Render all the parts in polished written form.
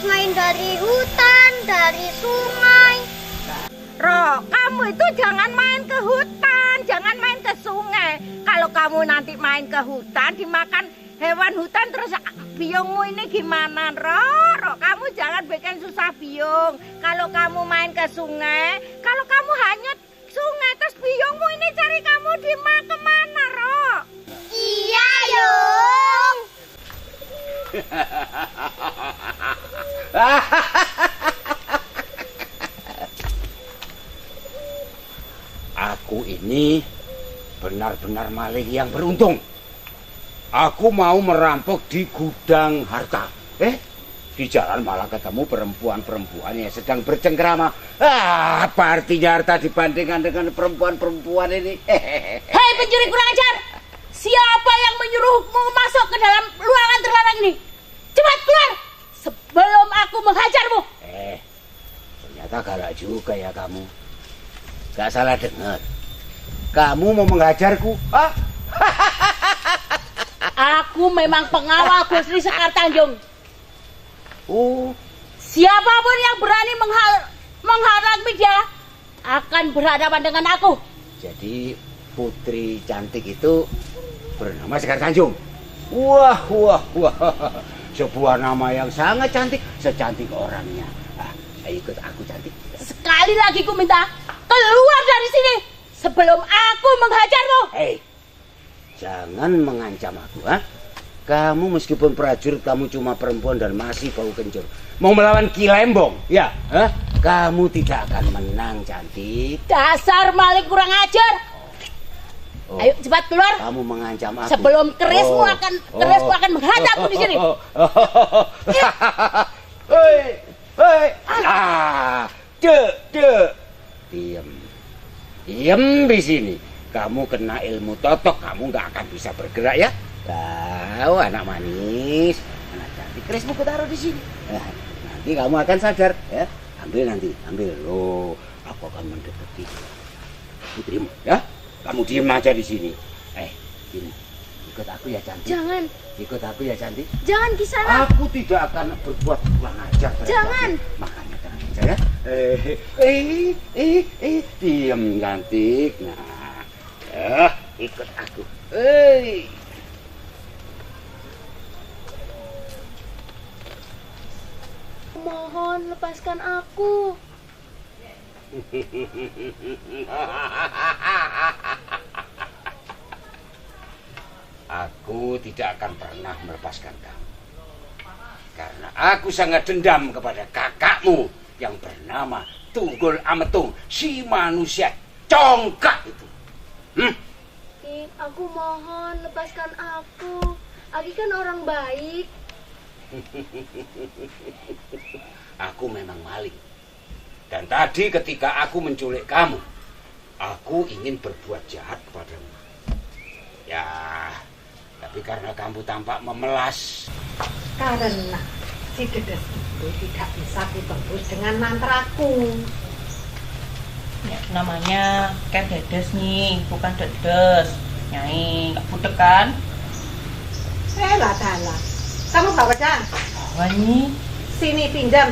main dari hutan, dari sungai. Ro, kamu itu jangan main ke hutan, jangan main ke sungai. Kalau kamu nanti main ke hutan, dimakan hewan hutan, terus biungmu ini gimana, Ro? Kamu jangan bikin susah biung. Kalau kamu main ke sungai, kalau kamu hanyut sungai, terus biungmu ini cari kamu di kemana, Ro? Iya, Yung. Aku ini benar-benar maling yang beruntung. Aku mau merampok di gudang harta. Di jalan malah ketemu perempuan-perempuan yang sedang bercengkrama. Apa artinya harta dibandingkan dengan perempuan-perempuan ini? Hei pencuri kurang ajar! Siapa yang menyuruhmu masuk ke dalam ruangan terlarang ini? Cepat keluar sebelum aku menghajarmu. Ternyata galak juga ya kamu. Gak salah dengar. Kamu mau menghajarku? Aku memang pengawal Gusri Sekar Tanjung. Oh, Siapapun yang berani menghalangi dia akan berhadapan dengan aku. jadi putri cantik itu bernama Sekar Tanjung. Wah. Sebuah nama yang sangat cantik, secantik orangnya. Ikut aku cantik. Sekali lagi ku minta keluar dari sini sebelum aku menghajarmu. Hei, jangan mengancam aku, Kamu meskipun prajurit, kamu cuma perempuan dan masih bau kencur. Mau melawan Ki Lembong, ya? Kamu tidak akan menang, cantik. Dasar maling kurang ajar. Ayo cepat keluar. Kamu mengancam aku. Sebelum kerismu akan menghadapku di sini. Hei. Diam di sini. Kamu kena ilmu totok, kamu nggak akan bisa bergerak ya. Tahu anak manis, anak cantik. Kerismu kutaruh di sini. Nanti kamu akan sadar ya. Ambil. Loh, aku akan mendekati putrimu ya. Kamu diem aja di sini. Gini. Ikut aku ya cantik. Jangan. Ikut aku ya cantik. Jangan Kisana. Aku tidak akan berbuat kurang ajar. Jangan. Makanya tenang aja ya. Diam cantik. Nah, ikut aku. Mohon lepaskan aku. Aku tidak akan pernah melepaskan kamu. Karena aku sangat dendam kepada kakakmu yang bernama Tunggul Ametung, si manusia congkak itu. Ki, aku mohon lepaskan aku. Aki kan orang baik. Aku memang maling. Dan tadi ketika aku menculik kamu, aku ingin berbuat jahat kepadamu. Ya, tapi karena kamu tampak memelas. Karena si Dedes itu tidak bisa ditembus dengan mantraku. Ya, namanya kan Dedes nih, bukan Dedes. Nyai, nggak budek kan? Lah. Kamu bawa pedang. Bawa nih. Sini pinjam.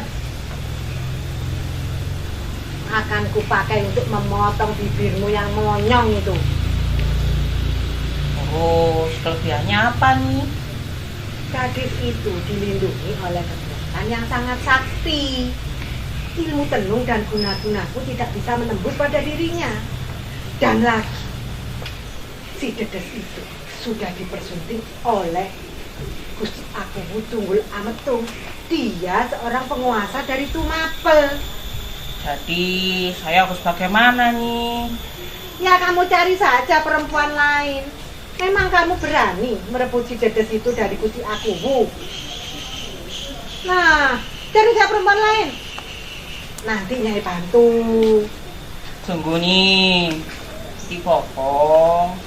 Akan kupakai untuk memotong bibirmu yang monyong itu. Terus kelebihannya apa nih? Gadis itu dilindungi oleh kekuatan yang sangat sakti. Ilmu tenung dan guna-gunaku tidak bisa menembus pada dirinya. Dan lagi, si Dedes itu sudah dipersunting oleh Gusti Agung Tunggul Ametung. Dia seorang penguasa dari Tumapel. Jadi saya harus bagaimana nih? Ya kamu cari saja perempuan lain. Memang kamu berani merebut si Dedes itu dari Gusti Agung? Nah, cari saja perempuan lain. Nanti Nyai bantu. Tunggu nih, di Popong.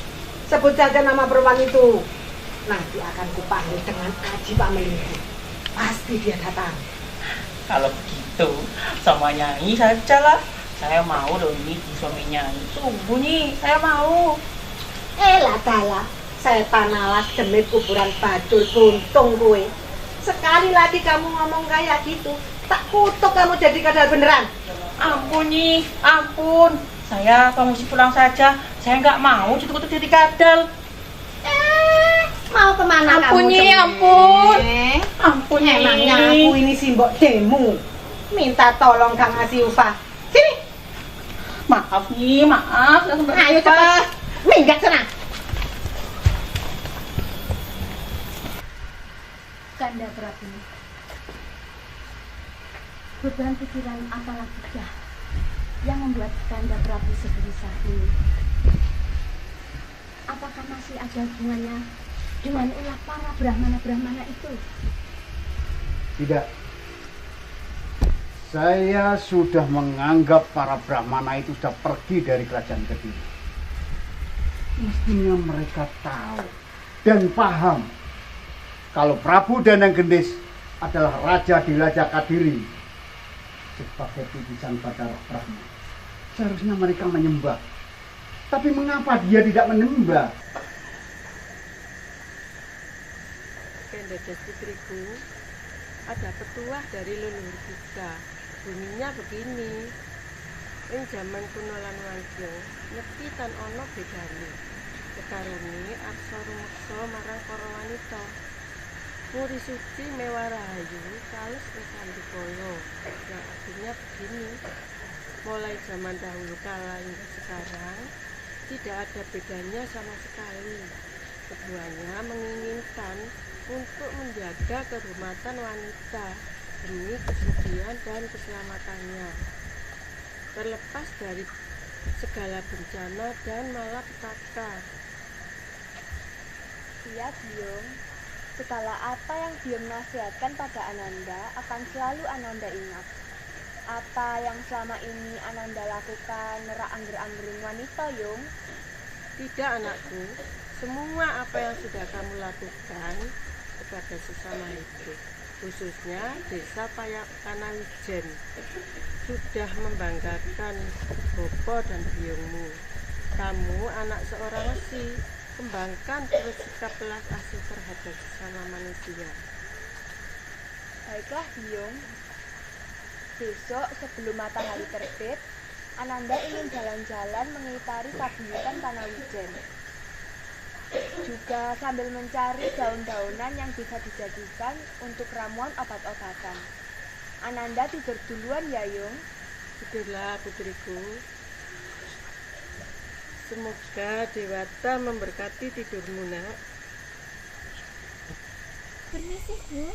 Sebut saja nama perempuan itu. Nanti akan kupanggil dengan Aji Pamelingku. Pasti dia datang. Kalau begitu, sama Nyai saja lah. Saya mau dong ini di suami Nyai. Tunggu nih, saya mau. Lah, setan alas demit kuburan bajul buntung kue. sekali lagi kamu ngomong kayak gitu, tak kutuk kamu jadi kadal beneran. Ampun Nyi, ampun. Saya mesti pulang saja. Saya nggak mau cucu-cucu jadi kadal. Mau kemana Ampun kamu? Nyi, Cemil? ampun. Ampun Nyi. Emangnya aku ini simbok demu. Minta tolong Kang ngasih upah. Sini. Maaf Nyi, maaf. Ayo cepat. Minggat sana. Kanda Prabu, beban pikiran apalagi yang membuat Kanda Prabu segelisah ini? Apakah masih ada hubungannya dengan ulah para Brahmana-Brahmana itu? Tidak. Saya sudah menganggap para Brahmana itu sudah pergi dari kerajaan Kediri. Mestinya mereka tahu dan paham kalau Prabu Danang Gendis adalah raja di Raja Kadiri sebagai titisan Batara Brahma. Seharusnya mereka menyembah. Tapi mengapa dia tidak menyembah? Kendadas putriku, ada petuah dari leluhur kita. Bunyinya begini. Ing jaman kuno lan wanci, nyepi tan ono bedane. Kekaruni aksa rumeksa marang para wanita. Muri suci mewah rahayu, kalus kesandikaya. Yang artinya begini. Mulai zaman dahulu kala hingga sekarang, tidak ada bedanya sama sekali. Keduanya menginginkan untuk menjaga kehormatan wanita demi kesucian dan keselamatannya, terlepas dari segala bencana dan malapetaka. Iya, Biung. Segala apa yang Biung nasihatkan pada Ananda akan selalu Ananda ingat. Apa yang selama ini Ananda lakukan nerak angger-anggerin wanita, Yung? Tidak, anakku. Semua apa yang sudah kamu lakukan kepada sesama hidup, khususnya desa Payakanawijen, sudah membanggakan Bopo dan biungmu. Kamu anak seorang wesi, kembangkan terus sikap belas asih terhadap sesama manusia. Baiklah, Biung. Besok sebelum matahari terbit, Ananda ingin jalan-jalan mengitari paguyuban Panawijen. Juga sambil mencari daun-daunan yang bisa dijadikan untuk ramuan obat-obatan. Ananda tidur duluan ya, Yung. Tidurlah putriku. Semoga Dewata memberkati tidurmu, nak. Permisi, Bu.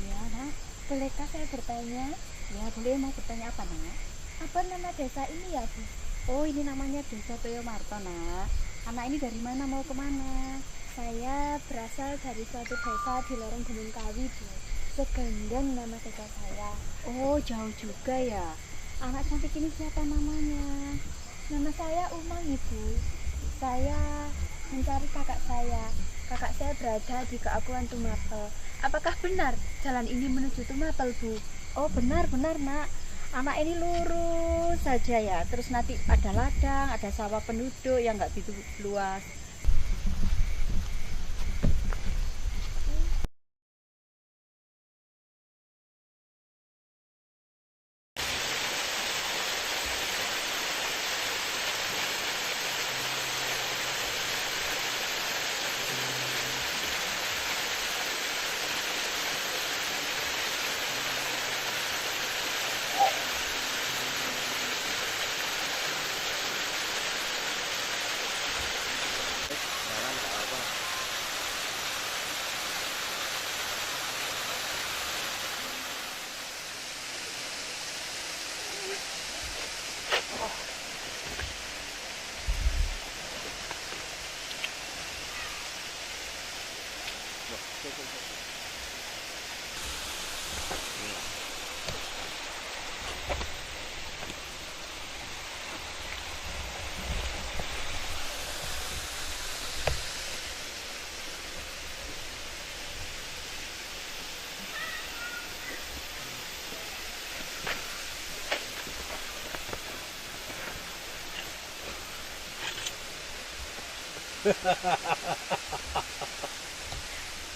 Ya, Nak. Bolehkah saya bertanya? Ya, boleh. Mau bertanya apa, Nak? Apa nama desa ini ya, Bu? Oh, ini namanya Desa Toyomarto, Nak. Anak ini dari mana, mau kemana? Saya berasal dari suatu desa di lorong Gunung Kawi, Bu. Segendeng nama desa saya. Oh, jauh juga ya. Anak cantik ini siapa namanya? Nama saya Umang, Ibu. Saya mencari kakak saya. Kakak saya berada di keakuan Tumapel. Apakah benar jalan ini menuju Tumapel, Bu? Oh, benar, Nak. Anak ini lurus saja ya. Terus nanti ada ladang, ada sawah penduduk yang nggak begitu luas.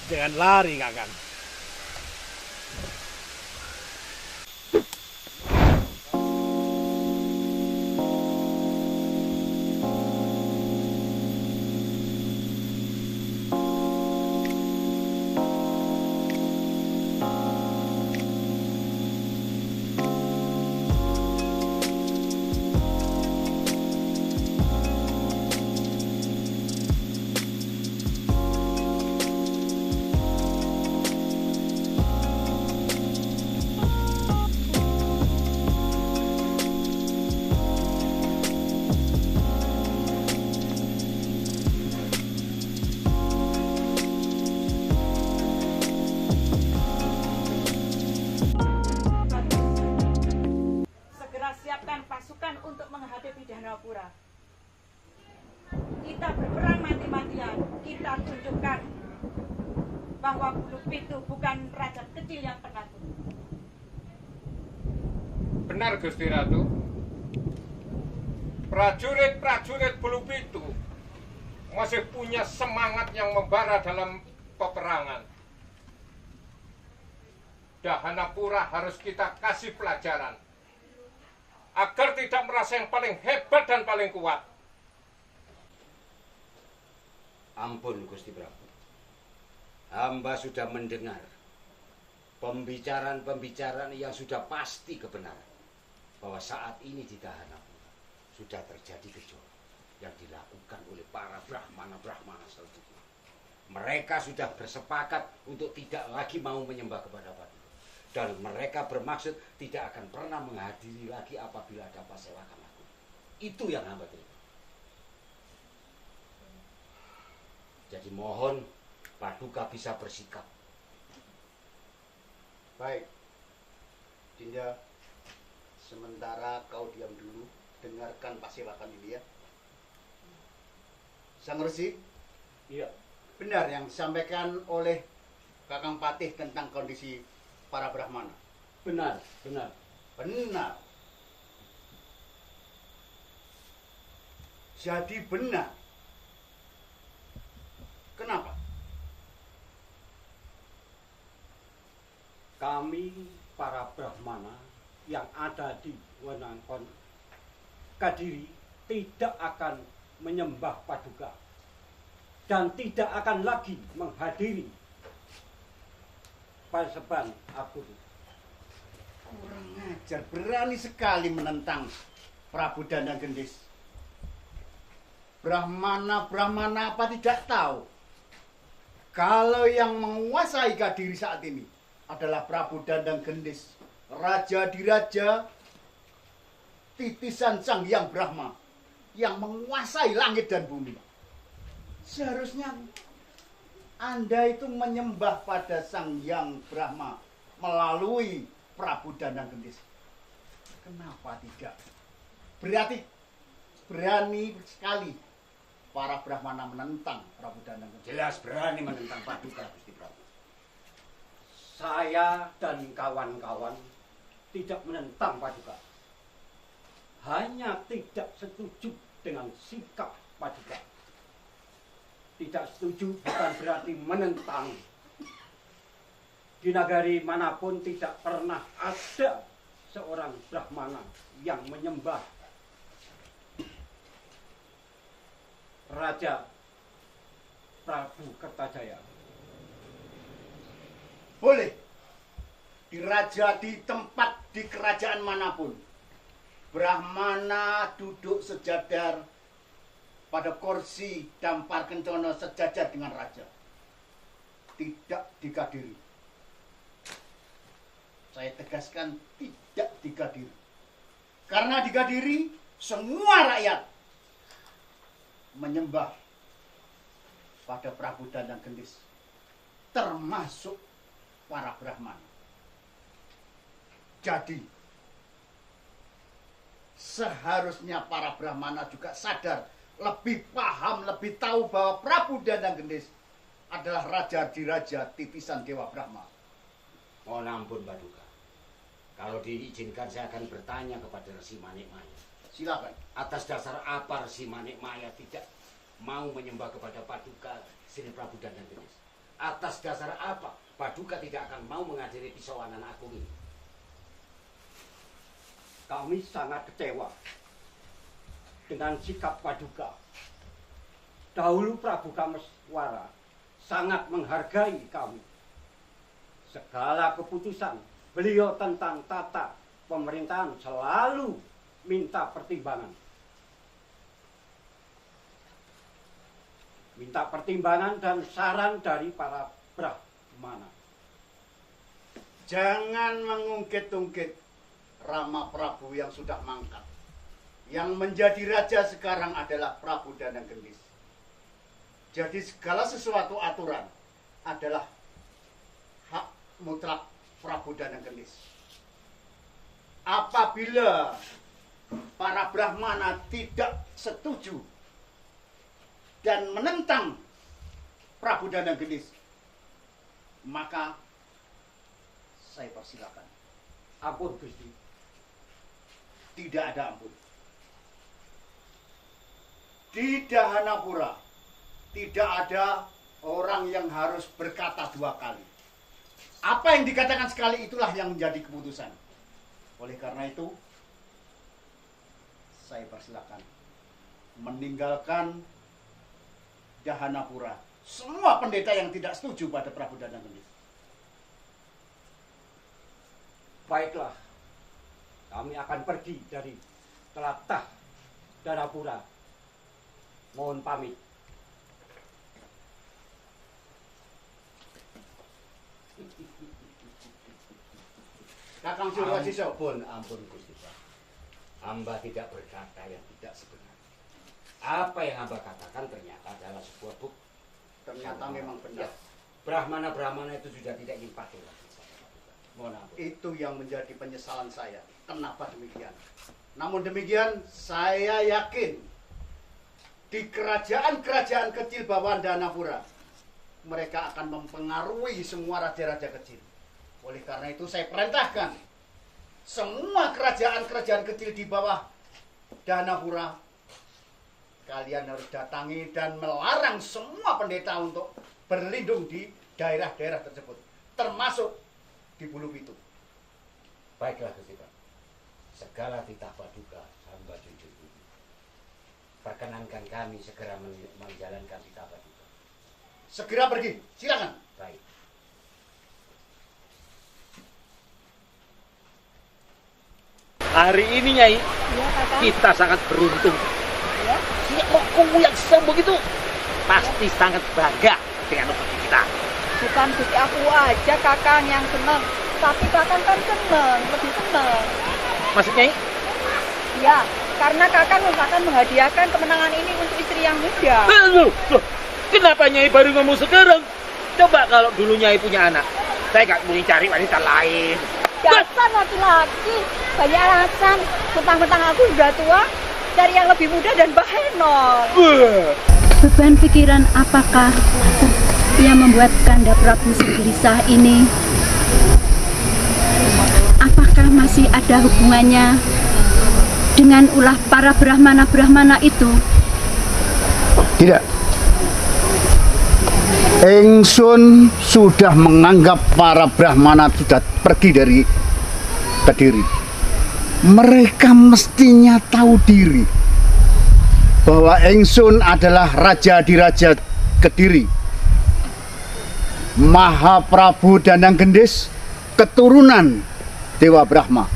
Jangan lari, Kakang. bahwa Bulu Pitu bukan raja kecil yang penakut. Benar Gusti Ratu. Prajurit-prajurit Bulu Pitu masih punya semangat yang membara dalam peperangan. Dahanapura harus kita kasih pelajaran agar tidak merasa yang paling hebat dan paling kuat. Ampun Gusti Prabu. Hamba sudah mendengar pembicaraan-pembicaraan yang sudah pasti kebenaran bahwa saat ini di Dahanapura sudah terjadi gejolak yang dilakukan oleh para Brahmana selanjutnya. Mereka sudah bersepakat untuk tidak lagi mau menyembah kepada Paduka. Dan mereka bermaksud tidak akan pernah menghadiri lagi apabila ada pasewakan aku. Itu yang hamba terima. Jadi mohon Paduka bisa bersikap. Baik, Dinda, sementara kau diam dulu, dengarkan pasewakan ini ya. Sang Resi, Iya. benar yang disampaikan oleh Kakang Patih tentang kondisi para Brahmana. Benar. Benar. Jadi benar. Kenapa? Kami para Brahmana yang ada di Wenangkon Kadiri tidak akan menyembah Paduka dan tidak akan lagi menghadiri Paseban Agung. Kurang ajar, berani sekali menentang Prabu Dandang Gendis. Brahmana apa tidak tahu kalau yang menguasai Kadiri saat ini adalah Prabu Dandang Gendis, raja di raja, titisan Sang Hyang Brahma yang menguasai langit dan bumi. Seharusnya Anda itu menyembah pada Sang Hyang Brahma melalui Prabu Dandang Gendis. Kenapa tidak? Berarti berani sekali para Brahmana menentang Prabu Dandang Gendis. Jelas berani menentang Paduka Gusti Prabu. Saya dan kawan-kawan tidak menentang Paduka. Hanya tidak setuju dengan sikap Paduka. Tidak setuju bukan berarti menentang. Di nagari manapun tidak pernah ada seorang Brahmana yang menyembah Raja Prabu Kertajaya. Boleh. Di raja, di tempat, di kerajaan manapun. Brahmana duduk sejajar pada kursi dampar kencono sejajar dengan raja. Tidak di Kadiri. Saya tegaskan tidak di Kadiri. Karena di Kadiri semua rakyat menyembah pada Prabu Dandang Gendis. Termasuk para Brahmana. Jadi seharusnya para Brahmana juga sadar, lebih paham, lebih tahu bahwa Prabu Dandang Gendis adalah raja di raja titisan Dewa Brahma. Mohon ampun Paduka. Kalau diizinkan saya akan bertanya kepada Resi Manik Maya. Silakan. Atas dasar apa Resi Manik Maya tidak mau menyembah kepada Paduka Sri Prabu Dandang Gendis? Atas dasar apa Paduka tidak akan mau menghadiri Pisawanan Agung ini? Kami sangat kecewa dengan sikap Paduka. Dahulu Prabu Kameswara sangat menghargai kami. Segala keputusan beliau tentang tata pemerintahan selalu minta pertimbangan. Minta pertimbangan dan saran dari para Brahmana. Jangan mengungkit-ungkit Rama Prabu yang sudah mangkat. Yang menjadi raja sekarang adalah Prabu Dandang Gendis. Jadi segala sesuatu aturan adalah hak mutlak Prabu Dandang Gendis. Apabila para Brahmana tidak setuju dan menentang Prabu Dandang Gendis, maka saya persilakan. Ampun Gusti. Tidak ada ampun. Di Dahanapura tidak ada orang yang harus berkata dua kali. Apa yang dikatakan sekali itulah yang menjadi keputusan. Oleh karena itu, saya persilakan meninggalkan Dahanapura semua pendeta yang tidak setuju pada Prabu Danang Gendis. Baiklah. Kami akan pergi dari telatah Dahanapura. Mohon pamit. Kakang Surasiso. Ampun Gusti Prabu. Hamba tidak berkata yang tidak sebenarnya. Apa yang hamba katakan ternyata adalah sebuah bukti. Ternyata memang benar. Brahmana itu sudah tidak ingin patuh lagi. Mohon ampun. Itu yang menjadi penyesalan saya. Kenapa demikian? Namun demikian, saya yakin di kerajaan-kerajaan kecil bawahan Dahanapura, mereka akan mempengaruhi semua raja-raja kecil. Oleh karena itu saya perintahkan semua kerajaan-kerajaan kecil di bawah Dahanapura, kalian harus datangi dan melarang semua pendeta untuk berlindung di daerah-daerah tersebut, termasuk di Bulu Pitu. Baiklah Gusti Prabu. Segala titah paduka hamba junjung tinggi. Perkenankan kami segera menjalankan titah paduka. Segera pergi, silakan. Baik. Hari ini Nyai, kita sangat beruntung. Si Oku yang sombong itu pasti sangat bangga dengan obat kita. Bukan Gusti aku aja Kakang yang senang, tapi Kakang kan senang, lebih senang. Maksudnya? Ya, karena Kakang akan menghadiahkan kemenangan ini untuk istri yang muda. Loh, kenapa Nyai baru ngomong sekarang? Coba kalau dulu Nyai punya anak, saya gak mungkin cari wanita lain. Dasar laki-laki, banyak alasan. Mentang-mentang aku sudah tua, cari yang lebih muda dan bahenol. Beban pikiran apakah yang membuat Kanda Prabu segelisah ini? Apakah masih ada hubungannya dengan ulah para Brahmana-Brahmana itu? Tidak. Engsun sudah menganggap para Brahmana sudah pergi dari Kediri. Mereka mestinya tahu diri bahwa Engsun adalah raja di raja Kediri. Mahaprabu Danang Gendis keturunan Dewa Brahma.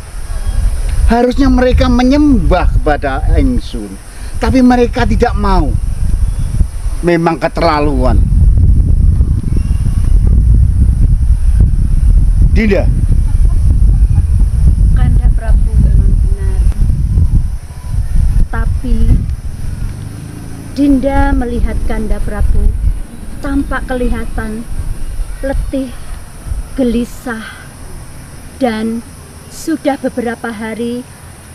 Harusnya mereka menyembah kepada Engsun, tapi mereka tidak mau. Memang keterlaluan. Dinda. Kanda Prabu memang benar. Tapi Dinda melihat Kanda Prabu tampak kelihatan letih, gelisah, dan sudah beberapa hari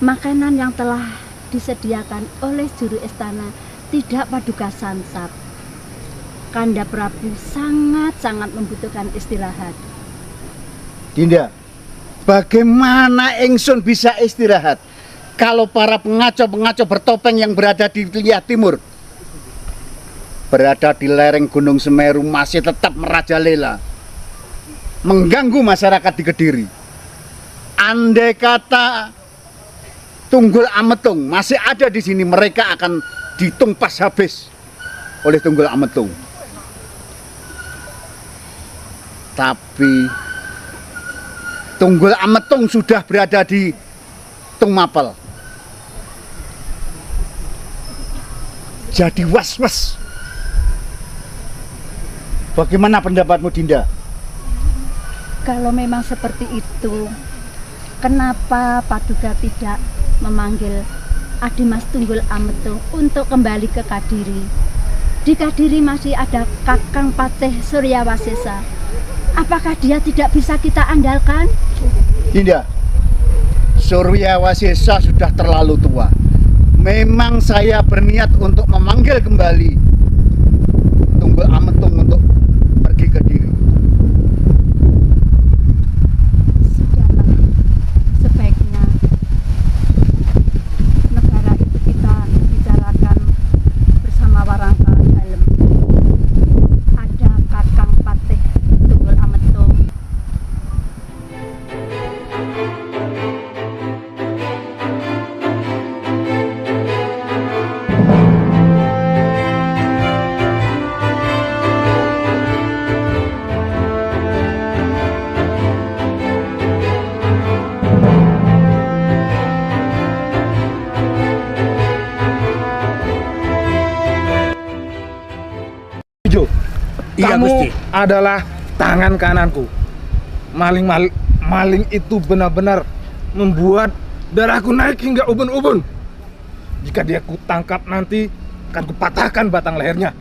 makanan yang telah disediakan oleh juru istana tidak paduka sansap. Kanda Prabu sangat-sangat membutuhkan istirahat. Dinda, bagaimana Engsun bisa istirahat kalau para pengaco-pengaco bertopeng yang berada di wilayah timur, berada di lereng Gunung Semeru masih tetap merajalela, mengganggu masyarakat di Kediri? Andai kata Tunggul Ametung masih ada di sini, mereka akan ditumpas habis oleh Tunggul Ametung. Tapi Tunggul Ametung sudah berada di Tungmapel. Jadi was-was. Bagaimana pendapatmu, Dinda? Kalau memang seperti itu, kenapa Paduka tidak memanggil Adimas Tunggul Ametung untuk kembali ke Kadiri? Di Kadiri masih ada Kakang Patih Suryawasesa. Apakah dia tidak bisa kita andalkan? Dinda, Suryawasesa sudah terlalu tua. Memang saya berniat untuk memanggil kembali Tunggul Ametung untuk pergi ke Kediri. Kamu Gusti. adalah tangan kananku. Maling itu benar-benar membuat darahku naik hingga ubun-ubun. Jika dia kutangkap nanti, akan kupatahkan batang lehernya.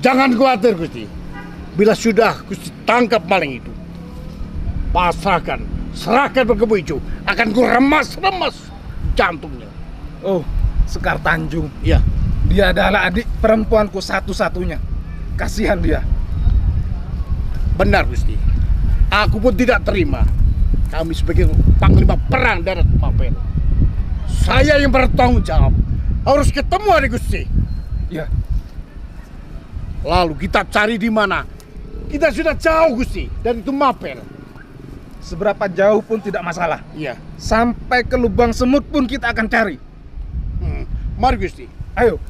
Jangan khawatir Gusti. Bila sudah Gusti tangkap maling itu, serahkan berkebun hijau, akan ku remas-remas jantungnya. Oh, Sekar Tanjung. Ya, Dia adalah adik perempuanku satu-satunya. Kasihan dia. benar Gusti. Aku pun tidak terima. Kami sebagai panglima perang darat Mapel, saya yang bertanggung jawab. Harus ketemu adik Gusti. Ya. Lalu kita cari di mana? Kita sudah jauh Gusti dari itu Mapel. Seberapa jauh pun tidak masalah. Iya. Sampai ke lubang semut pun kita akan cari. Mari Gusti. Ayo.